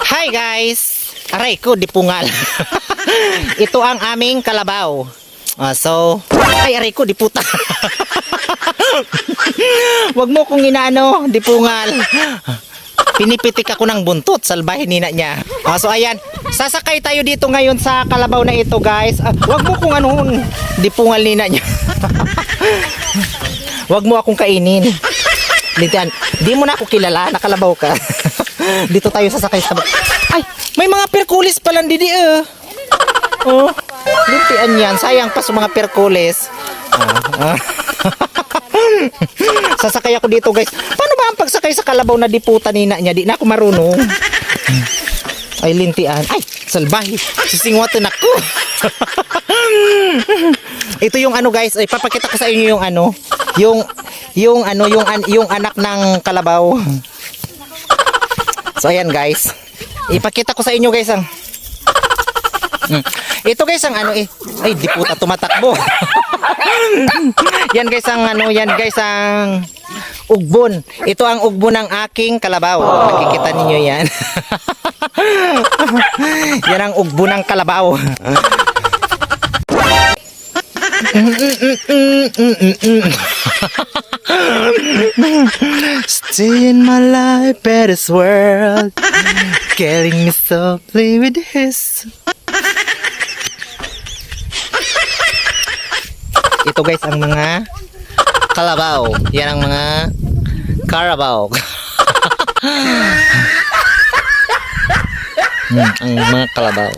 Hi guys! Aray ko, di pungal. Ito ang aming kalabaw. Ay aray ko, di puta. Wag mo kong inaano, di pungal. Pinipitik ako ng buntot, salbahin nina niya. So ayan, sasakay tayo dito ngayon sa kalabaw na ito guys. Wag mo kong ano, di pungal nina niya. Wag mo akong kainin. Lintian, di mo na ako kilala, nakalabaw ka. Dito tayo sasakay sa... Ay, may mga perkulis pala didi Oh, lintian yan, sayang pa sa mga perkulis. Sasakay ako dito guys. Paano ba ang pagsakay sa kalabaw na diputa nina niya? Di na ako marunong. Ay lintian. Ay, salbahi. Sisingwatan ako. Ito yung ano guys, ay papakita ko sa inyo yung ano, yung anak ng kalabaw. So ayan guys. Ipakita ko sa inyo guys ang ito guys ang ano ay diputa tumatakbo. Yan guys ang ano, yan guys ang ugbon. Ito ang ugbon ng aking kalabaw. Nakikita ninyo yan. Yan ang ugbon ng kalabaw. Stay in my life at this world, killing me softly with his. Ito guys ang mga kalabaw. Yan ang mga karabaw. Ang mga kalabaw.